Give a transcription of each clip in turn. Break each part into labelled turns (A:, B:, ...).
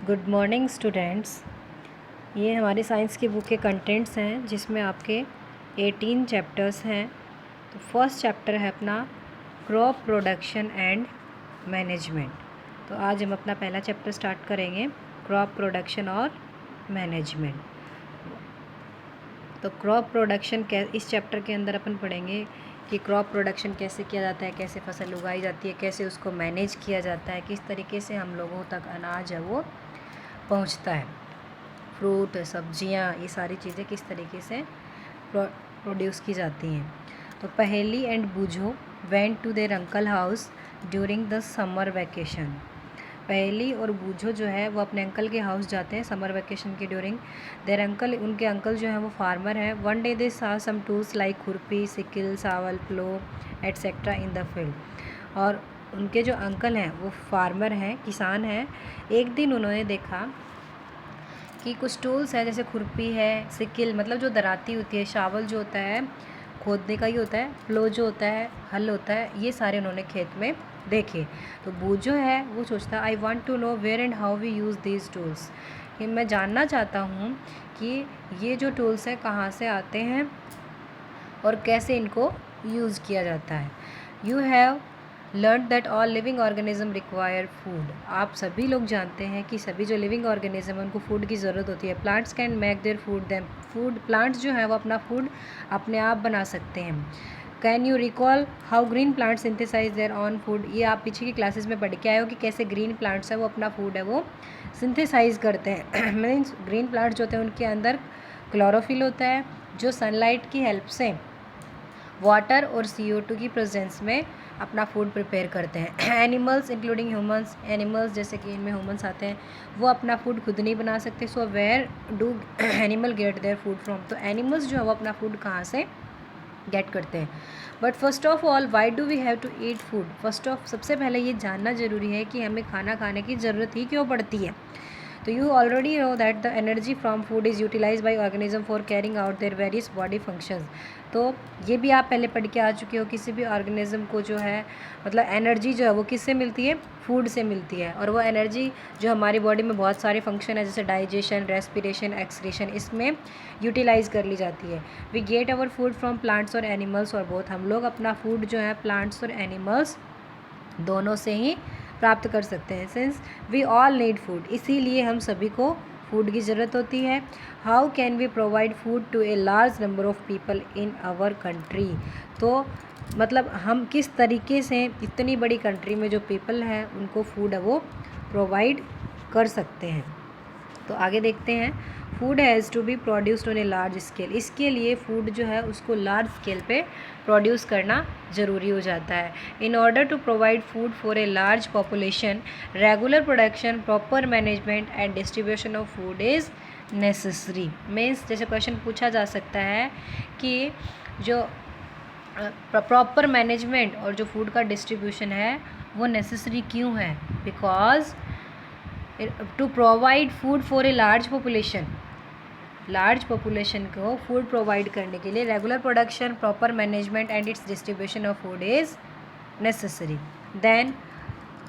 A: Good morning students. ये हमारी science की बुक के कंटेंट्स हैं जिसमें आपके 18 चैप्टर्स हैं। तो फर्स्ट चैप्टर है अपना क्रॉप प्रोडक्शन एंड मैनेजमेंट। तो आज हम अपना पहला चैप्टर स्टार्ट करेंगे, क्रॉप प्रोडक्शन और मैनेजमेंट। तो क्रॉप प्रोडक्शन इस चैप्टर के अंदर अपन पढ़ेंगे कि क्रॉप प्रोडक्शन कैसे किया जाता है, कैसे फसल उगाई जाती है, कैसे उसको मैनेज किया जाता है, किस तरीके से हम लोगों तक अनाज है वो पहुंचता है, फ्रूट सब्जियां, ये सारी चीज़ें किस तरीके से प्रोड्यूस की जाती हैं। तो Paheli and Boojho went to their uncle house during the summer vacation. Paheli और बूझो जो है वो अपने अंकल के हाउस जाते हैं समर वैकेशन के ड्यूरिंग। देयर अंकल, उनके अंकल जो है वो फार्मर है। One day they saw some tools like खुरपी, sickle, shovel, plough etcetera in the field. और उनके जो अंकल हैं वो फार्मर हैं, किसान हैं। एक दिन उन्होंने देखा कि कुछ टूल्स हैं, जैसे खुरपी है, सिकिल मतलब जो दराती होती है, शावल जो होता है खोदने का ही होता है, प्लो जो होता है हल होता है, ये सारे उन्होंने खेत में देखे। तो बूझो है वो सोचता, I want to know where and how we use these tools, कि मैं जानना चाहता हूँ कि ये जो टूल्स हैं कहाँ से आते हैं और कैसे इनको यूज़ किया जाता है। You have learn that all living organism require food. आप सभी लोग जानते हैं कि सभी जो लिविंग ऑर्गेनिज्म हैं उनको फूड की ज़रूरत होती है। Plants can make their food them food, plants जो है वो अपना फूड अपने आप बना सकते हैं। Can you recall how green plants synthesise their own food. ये आप पीछे की क्लासेस में पढ़ के आए हो कि कैसे ग्रीन प्लांट्स है वो अपना फूड है वो सिंथेसाइज करते हैं। मीन्स ग्रीन प्लांट्स जो होते हैं उनके अंदर क्लोरोफिल होता है जो सनलाइट की हेल्प से वाटर और CO2 की प्रेजेंस में अपना फूड प्रिपेयर करते हैं। एनिमल्स इंक्लूडिंग ह्यूमंस, एनिमल्स जैसे कि इनमें ह्यूमंस आते हैं, वो अपना फूड खुद नहीं बना सकते। So where do animal get their food from. तो एनिमल्स जो है वो अपना फूड कहाँ से गेट करते हैं। But first of all why do we have to eat food. सबसे पहले ये जानना ज़रूरी है कि हमें खाना खाने की ज़रूरत ही क्यों पड़ती है। तो you already know that the energy from food is utilise by organism for carrying out their various body functions. तो ये भी आप पहले पढ़ के आ चुके हो, किसी भी ऑर्गेनिज्म को जो है मतलब एनर्जी जो है वो किससे मिलती है, फूड से मिलती है। और वो एनर्जी जो हमारी बॉडी में बहुत सारे फंक्शन है जैसे डाइजेशन, रेस्पिरेशन, एक्सक्रीशन, इसमें यूटिलाइज कर ली जाती है। We get our food from plants और एनिमल्स, और बोथ हम लोग अपना फूड जो है प्लांट्स और एनिमल्स दोनों से ही प्राप्त कर सकते हैं। Since we all need food, इसीलिए हम सभी को फूड की ज़रूरत होती है। How can we provide food to a large number of people in our country. तो मतलब हम किस तरीके से इतनी बड़ी कंट्री में जो पीपल हैं उनको फूड है वो प्रोवाइड कर सकते हैं। तो आगे देखते हैं। Food has to be produced on a large scale. इसके लिए फूड जो है उसको लार्ज स्केल पे प्रोड्यूस करना ज़रूरी हो जाता है। In order to provide food for a large population, regular production, proper management and distribution of food is necessary. Means जैसे क्वेश्चन पूछा जा सकता है कि जो प्रॉपर मैनेजमेंट और जो फूड का डिस्ट्रीब्यूशन है वो नेसेसरी क्यों है। Because to provide food for a large population को फूड प्रोवाइड करने के लिए regular production, proper management and its distribution of food is necessary. Then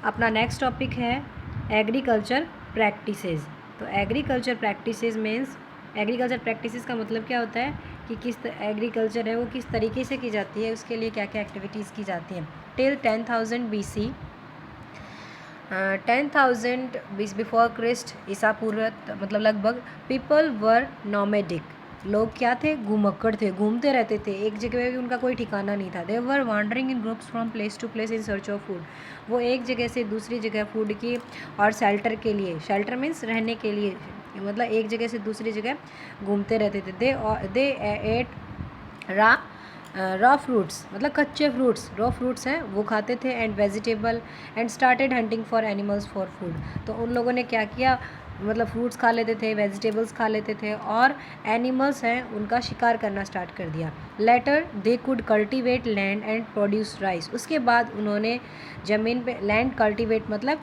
A: अपना नेक्स्ट टॉपिक है एग्रीकल्चर प्रैक्टिसेस। तो agriculture practices means, agriculture practices का मतलब क्या होता है कि किस एग्रीकल्चर है वो किस तरीके से की जाती है, उसके लिए क्या क्या एक्टिविटीज़ की जाती हैं। टिल 10,000 BC, 10,000 बिफोर क्रिस्ट, ईसा पूर्व मतलब लगभग, पीपल वर नॉमेडिक। लोग क्या थे, घुमक्कड़ थे, घूमते रहते थे, एक जगह भी उनका कोई ठिकाना नहीं था। They were wandering in groups from place to place in search of food. वो एक जगह से दूसरी जगह फूड की और शेल्टर के लिए, शेल्टर मीन्स रहने के लिए, मतलब एक जगह से दूसरी जगह घूमते रहते थे। दे एट रॉ फ्रूट्स मतलब कच्चे फ्रूट्स, रॉ फ्रूट्स हैं वो खाते थे, and vegetable, and started hunting for animals for food. तो उन लोगों ने क्या किया, मतलब फ्रूट्स खा लेते थे, वेजिटेबल्स खा लेते थे, और एनिमल्स हैं उनका शिकार करना स्टार्ट कर दिया। Later they could cultivate land and produce rice. उसके बाद उन्होंने ज़मीन पे लैंड कल्टीवेट मतलब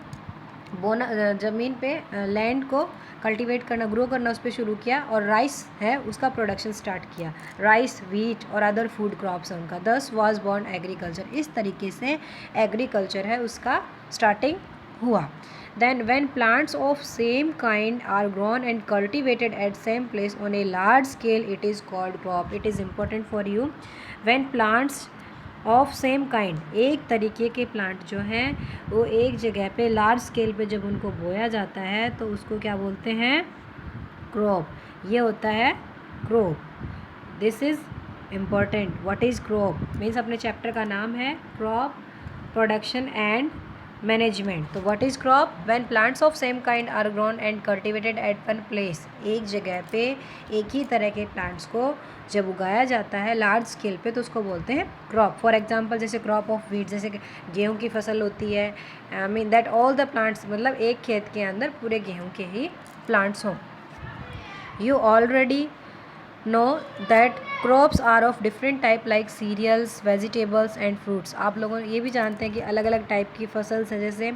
A: बोना, ज़मीन पे लैंड को कल्टीवेट करना, ग्रो करना उस पर शुरू किया, और राइस है उसका प्रोडक्शन स्टार्ट किया। राइस, व्हीट और अदर फूड क्रॉप्स है उनका। दस वाज बॉर्न एग्रीकल्चर। इस तरीके से एग्रीकल्चर है उसका स्टार्टिंग हुआ। Then when plants of same kind are grown and cultivated at same place on a large scale, it is called crop. It is important for you. When plants of same kind, एक तरीके के plant जो हैं वो एक जगह पे large scale पे जब उनको बोया जाता है तो उसको क्या बोलते हैं? क्रॉप. ये होता है crop. This is important. What is crop means अपने चैप्टर का नाम है क्रॉप प्रोडक्शन एंड मैनेजमेंट. तो what is crop? When plants of same kind are grown and cultivated at one place. एक जगह पे एक ही तरह के प्लांट्स को जब उगाया जाता है लार्ज स्केल पे तो उसको बोलते हैं क्रॉप. फॉर एग्जांपल जैसे क्रॉप ऑफ व्हीट, जैसे कि गेहूँ की फसल होती है. I mean that all the plants, मतलब एक खेत के अंदर पूरे गेहूँ के ही प्लांट्स हों. You already know that crops are of different type like cereals, vegetables and fruits. आप लोगों ये भी जानते हैं कि अलग अलग टाइप की फसल्स हैं, जैसे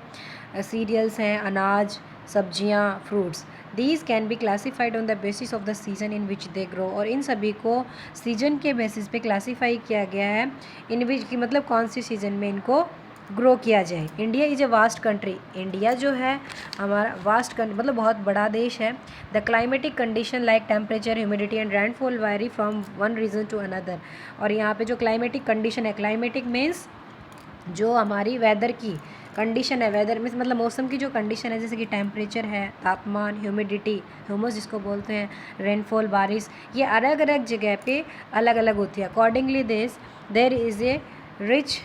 A: सीरियल्स हैं, अनाज, सब्जियां, fruits. These can be classified on the basis of the season in which they grow. और इन सभी को सीजन के बेसिस पे क्लासीफाई किया गया है. इन विच की मतलब कौन सी सीज़न में इनको ग्रो किया जाए. India is a vast country. India जो है हमारा वास्ट कंट्री मतलब बहुत बड़ा देश है. The climatic condition like temperature, humidity and rainfall vary from one region to another. और यहाँ पे जो क्लाइमेटिक कंडीशन है, क्लाइमेटिक मीन्स जो हमारी वेदर की कंडीशन है. वेदर मीन्स मतलब मौसम की जो कंडीशन है, जैसे कि टेम्परेचर है, तापमान, ह्यूमिडिटी, ह्यूमस जिसको बोलते हैं, रेनफॉल, बारिश, ये अलग अलग जगह पे अलग अलग होती है. Accordingly there is a rich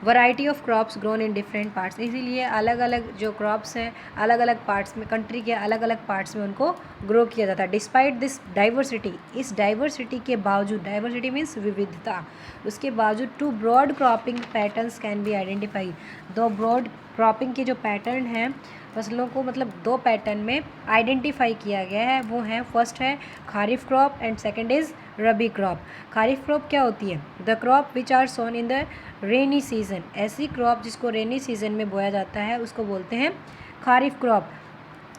A: variety of crops grown in different parts. इसीलिए अलग अलग जो क्रॉप्स हैं अलग अलग पार्ट्स में, कंट्री के अलग अलग पार्ट्स में उनको ग्रो किया जाता है. डिस्पाइट दिस डाइवर्सिटी, इस डाइवर्सिटी के बावजूद, डाइवर्सिटी मीन्स विविधता, उसके बावजूद two broad cropping patterns can be identify. दो ब्रॉड क्रॉपिंग के जो पैटर्न हैं फसलों को मतलब दो पैटर्न में आइडेंटिफाई किया गया है. वो है, फर्स्ट है kharif crop and second is rabi crop. Kharif crop क्या होती है? The crop which are sown in the rainy season. ऐसी क्रॉप जिसको रेनी सीजन में बोया जाता है उसको बोलते हैं kharif crop.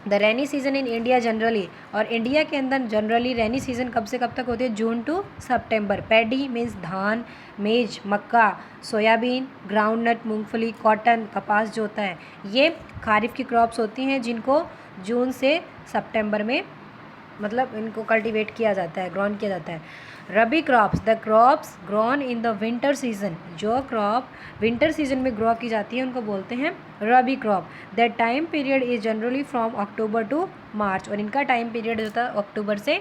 A: The rainy season in India generally, और इंडिया के अंदर जनरली रेनी सीजन कब से कब तक होती है? जून टू सितंबर. पैडी मीन्स धान, मेज, मक्का, सोयाबीन, ग्राउंडनट, मूंगफली, कॉटन, कपास जो होता है, ये खारिफ की क्रॉप्स होती हैं जिनको जून से सितंबर में मतलब इनको कल्टीवेट किया जाता है, ग्रोन किया जाता है. Rabi crops, the crops grown in the winter season. जो क्रॉप विंटर सीजन में ग्रो की जाती है उनको बोलते हैं rabi crop. The time period is generally from October to March. और इनका टाइम पीरियड होता है अक्टूबर से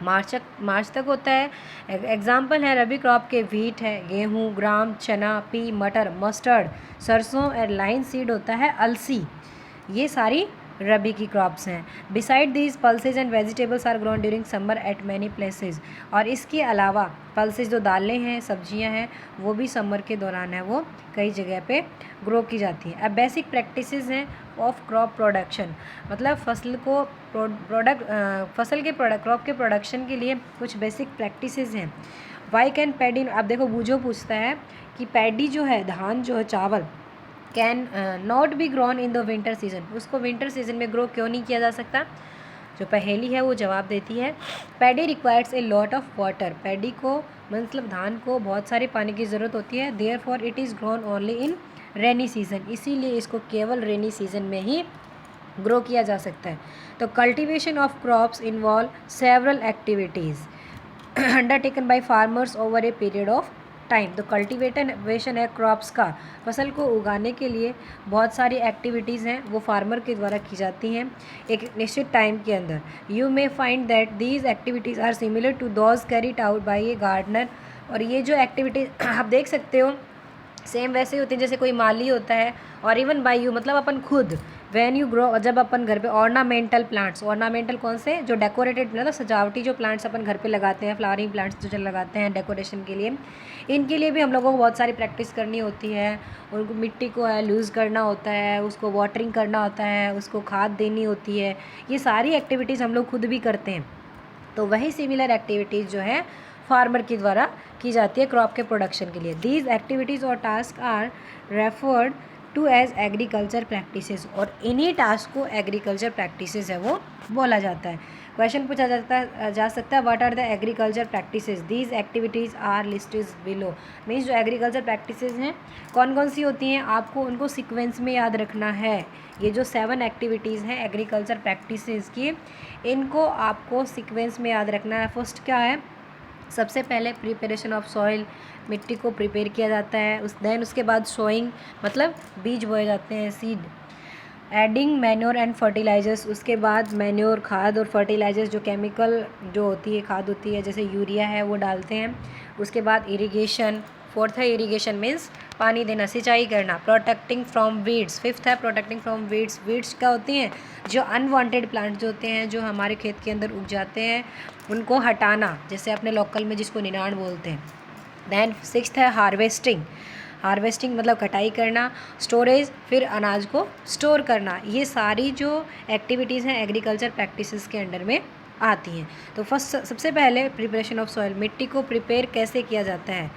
A: मार्च तक होता है. एग्जाम्पल है रबी क्रॉप के व्हीट है, गेहूँ, ग्राम, चना, पी, मटर, मस्टर्ड, सरसों और लाइन सीड होता है अलसी. ये सारी रबी की क्रॉप्स हैं. Beside these pulses and vegetables are grown during summer at many places. और इसके अलावा पल्सेज जो दालें हैं, सब्जियां हैं, वो भी समर के दौरान है वो कई जगह पे ग्रो की जाती हैं. अब बेसिक प्रैक्टिसेस हैं ऑफ क्रॉप प्रोडक्शन, मतलब फसल को क्रॉप के प्रोडक्शन के लिए कुछ बेसिक प्रैक्टिसेस हैं. वाई कैन पैडी, अब देखो बूझो पूछता है कि पैडी जो है, धान जो है, चावल, can not be grown in the winter season. उसको विंटर सीजन में ग्रो क्यों नहीं किया जा सकता? जो पहेली है वो जवाब देती है, paddy requires a lot of water. Paddy को मतलब धान को बहुत सारे पानी की ज़रूरत होती है. Therefore it is grown only in rainy season. इसीलिए इसको केवल रेनी सीजन में ही ग्रो किया जा सकता है. तो cultivation of crops involve several activities undertaken by farmers over a period of time. तो कल्टिवेशन है क्रॉप्स का, फसल को उगाने के लिए बहुत सारी एक्टिविटीज़ हैं वो फार्मर के द्वारा की जाती हैं एक निश्चित टाइम के अंदर. You may find that these activities are similar to those carried out by a gardener. और ये जो एक्टिविटीज़ आप देख सकते हो सेम वैसे ही होती हैं जैसे कोई माली होता है, और इवन बाय यू मतलब अपन खुद वैन यू ग्रो, जब अपन घर पे ऑर्नामेंटल प्लांट्स, ऑर्नामेंटल कौन से? जो डेकोरेटेड मतलब सजावटी जो प्लांट्स अपन घर पे लगाते हैं, फ्लावरिंग प्लांट्स जो लगाते हैं डेकोरेशन के लिए, इनके लिए भी हम लोगों को बहुत सारी प्रैक्टिस करनी होती है. उनको मिट्टी को लूज़ करना होता है, उसको वाटरिंग करना होता है, उसको खाद देनी होती है. ये सारी एक्टिविटीज़ हम लोग खुद भी करते हैं. तो वही सिमिलर एक्टिविटीज़ जो है फार्मर के द्वारा की जाती है क्रॉप के प्रोडक्शन के लिए. दीज एक्टिविटीज़ और task are referred to as agriculture practices, और इन्हीं टास्क को एग्रीकल्चर प्रैक्टिसेस है वो बोला जाता है। क्वेश्चन पूछा जा सकता है what are the agriculture practices, these activities are listed below. Means जो एग्रीकल्चर प्रैक्टिसेस हैं कौन कौन सी होती हैं, आपको उनको सीक्वेंस में याद रखना है। ये जो 7 एक्टिविटीज़ हैं एग्रीकल्चर प्रैक्टिसेस की, इनको आपको सीक्वेंस में याद रखना है। फर्स्ट क्या है, सबसे पहले प्रिपरेशन ऑफ सॉइल, मिट्टी को प्रिपेयर किया जाता है। उसके बाद सोइंग मतलब बीज बोए जाते हैं, seed. Adding manure and fertilisers, उसके बाद मैन्योर खाद और फर्टिलाइजर्स जो केमिकल जो होती है खाद होती है जैसे यूरिया है वो डालते हैं। उसके बाद इरिगेशन, फोर्थ है इरिगेशन मीन्स पानी देना, सिंचाई करना। प्रोटेक्टिंग फ्रॉम वीड्स, फिफ्थ है प्रोटेक्टिंग फ्रॉम वीड्स। वीड्स क्या होती हैं, जो अनवांटेड प्लांट जो होते हैं जो हमारे खेत के अंदर उग जाते हैं उनको हटाना, जैसे अपने लोकल में जिसको निनाण बोलते हैं। दैन सिक्स्थ है हार्वेस्टिंग, हार्वेस्टिंग मतलब कटाई करना। स्टोरेज, फिर अनाज को स्टोर करना। ये सारी जो एक्टिविटीज़ हैं एग्रीकल्चर प्रैक्टिसेस के अंडर में आती हैं। तो फर्स्ट सबसे पहले प्रिपरेशन ऑफ सॉइल, मिट्टी को प्रिपेयर कैसे किया जाता है,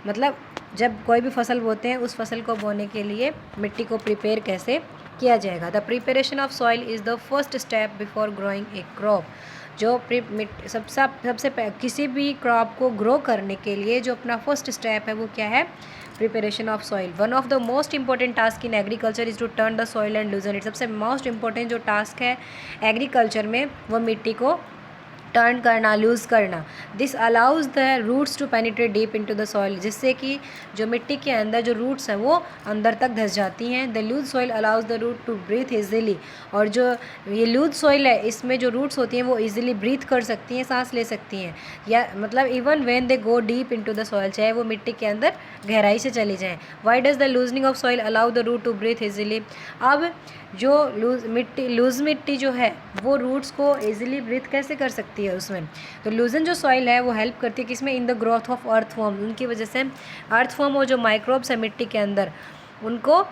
A: मतलब जब कोई भी फसल बोते हैं उस फसल को बोने के लिए मिट्टी को प्रिपेयर कैसे किया जाएगा। The preparation of soil is the first step before growing A crop. जो सबसे किसी भी क्रॉप को ग्रो करने के लिए जो अपना फर्स्ट स्टेप है वो क्या है, preparation of soil. One of the most important task in agriculture is to turn the soil and loosen it. सबसे मोस्ट इंपॉर्टेंट जो टास्क है एग्रीकल्चर में वो मिट्टी को टर्न करना, लूज़ करना। This allows the roots to penetrate deep into the soil, जिससे कि जो मिट्टी के अंदर जो रूट्स हैं वो अंदर तक धंस जाती हैं। The loose soil allows the root to breathe easily, और जो ये लूज सॉइल है इसमें जो रूट्स होती हैं वो ईजिली ब्रीथ कर सकती हैं, सांस ले सकती हैं, या मतलब even when they go deep into the soil, चाहे वो मिट्टी के अंदर गहराई से चली जाएँ। Why does the loosening of soil allow the root to breathe easily. अब जो लूज़ मिट्टी जो है वो रूट्स को इजीली ब्रीथ कैसे कर सकती है उसमें, तो लूजन जो सॉइल है वो हेल्प करती है किसमें, in the growth of earthworm. उनकी वजह से अर्थवॉर्म और जो माइक्रोब्स है मिट्टी के अंदर उनको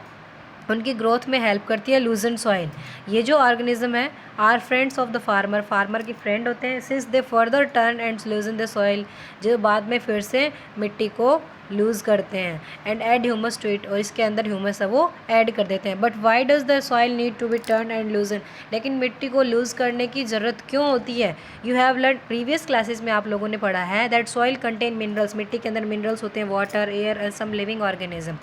A: उनकी ग्रोथ में हेल्प करती है लूजन सॉइल। ये जो ऑर्गेनिज्म है are friends of the farmer, farmer की फ्रेंड होते हैं। Since they further turn and loosen the soil, जो बाद में फिर से मिट्टी को लूज़ करते हैं। And add humus to it, और इसके अंदर ह्यूमस है वो ऐड कर देते हैं। But why does the soil need to be turn and loosen, लेकिन मिट्टी को लूज़ करने की ज़रूरत क्यों होती है। You have learn previous classes में आप लोगों ने पढ़ा है दैट सॉइल कंटेन मिनरल्स, मिट्टी के अंदर मिनरल्स होते हैं, water, air and some living organism.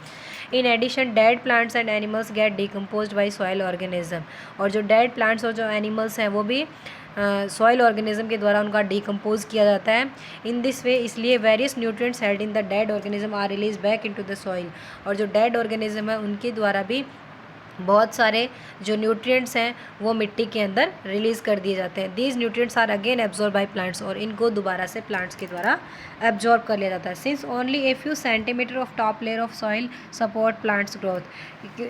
A: In addition dead plants and animals get decompose by soil organism, और जो डेड प्लांट्स और जो एनिमल्स हैं वो भी सॉइल ऑर्गेनिज्म के द्वारा उनका डिकम्पोज किया जाता है। इन दिस वे, इसलिए various nutrients held in the dead organism are release back into the soil, और जो डेड ऑर्गेनिज्म है उनके द्वारा भी बहुत सारे जो न्यूट्रिएंट्स हैं वो मिट्टी के अंदर रिलीज़ कर दिए जाते हैं। These nutrients are again absorb by plants, और इनको दोबारा से प्लांट्स के द्वारा एब्जॉर्ब कर लिया जाता है। Since only a few centimetre of top layer of soil support plants growth,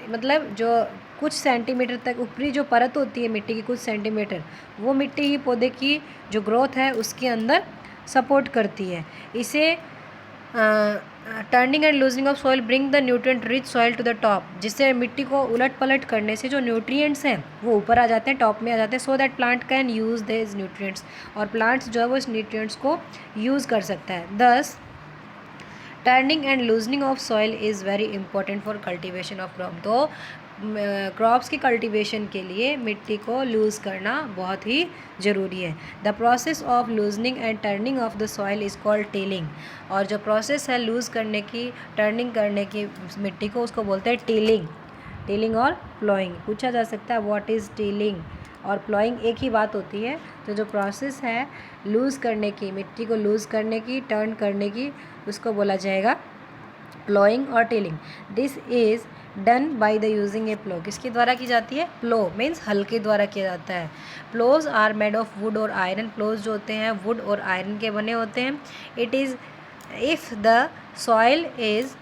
A: मतलब जो कुछ सेंटीमीटर तक ऊपरी जो परत होती है मिट्टी की, कुछ सेंटीमीटर, वो मिट्टी ही पौधे की जो ग्रोथ है उसके अंदर सपोर्ट करती है। इसे turning and loosening of soil bring the nutrient rich soil to the top, जिससे मिट्टी को उलट पलट करने से जो न्यूट्रिएंट्स हैं वो ऊपर आ जाते हैं, टॉप में आ जाते हैं, so that plant can use this nutrients, और प्लांट्स जो है वो इस न्यूट्रिएंट्स को यूज़ कर सकता है। दस turning and loosening of soil is very important for cultivation of crop. तो क्रॉप्स की कल्टीवेशन के लिए मिट्टी को लूज़ करना बहुत ही ज़रूरी है। The process of loosening and turning of the soil is called tilling, और जो प्रोसेस है लूज़ करने की, टर्निंग करने की मिट्टी को, उसको बोलते हैं टिलिंग। टिलिंग और प्लॉइंग पूछा जा सकता है, व्हाट इज़ टिलिंग और प्लॉइंग एक ही बात होती है। तो जो प्रोसेस है लूज़ करने की, मिट्टी को लूज़ करने की, टर्न करने की, उसको बोला जाएगा प्लॉइंग और tilling. This is done by the using a plough, किसके द्वारा की जाती है, प्लो मीन्स हल के द्वारा किया जाता है। प्लोज आर मेड ऑफ वुड और आयरन, प्लोज जो होते हैं वुड और आयरन के बने होते हैं। It is if the soil is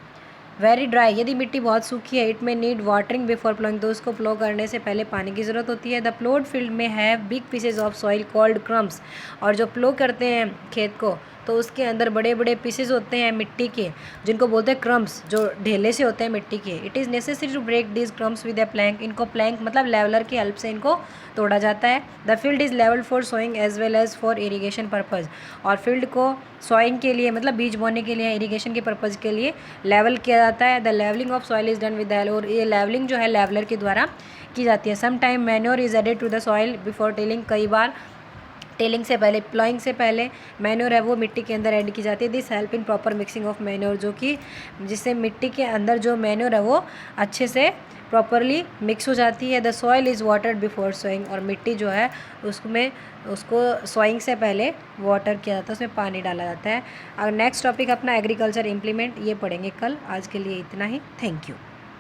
A: very dry, यदि मिट्टी बहुत सूखी है, इट में नीड वाटरिंग बिफोर प्लोइंग, तो उसको प्लो करने से पहले पानी की ज़रूरत होती है। द प्लोड फील्ड में have big pieces of soil called crumbs, और जो प्लो करते हैं खेत को तो उसके अंदर बड़े बड़े पीसेस होते हैं मिट्टी के, जिनको बोलते हैं क्रम्स, जो ढेले से होते हैं मिट्टी के। It is necessary to break this crumbs with a plank. इनको प्लैंक मतलब लेवलर की हेल्प से इनको तोड़ा जाता है। The field is level for sowing as well as for irrigation purpose. और फील्ड को सॉइंग के लिए मतलब बीज बोने के लिए, इरीगेशन के पर्पज़ के लिए लेवल किया जाता है। The levelling of soil is done with the, और ये लेवलिंग जो है लेवलर के द्वारा की जाती है। Some time manure is added to the soil before tilling. कई बार टेलिंग से पहले, प्लॉइंग से पहले मैन्योर है वो मिट्टी के अंदर ऐड की जाती है। This help in proper mixing of manure, जो कि जिससे मिट्टी के अंदर जो मैन्योर है वो अच्छे से प्रॉपरली मिक्स हो जाती है। The soil is watered before sowing. और मिट्टी जो है उसमें उसको सोइंग से पहले वाटर किया जाता है, उसमें पानी डाला जाता है। और नेक्स्ट टॉपिक अपना एग्रीकल्चर इम्प्लीमेंट, ये पढ़ेंगे कल। आज के लिए इतना ही। Thank you.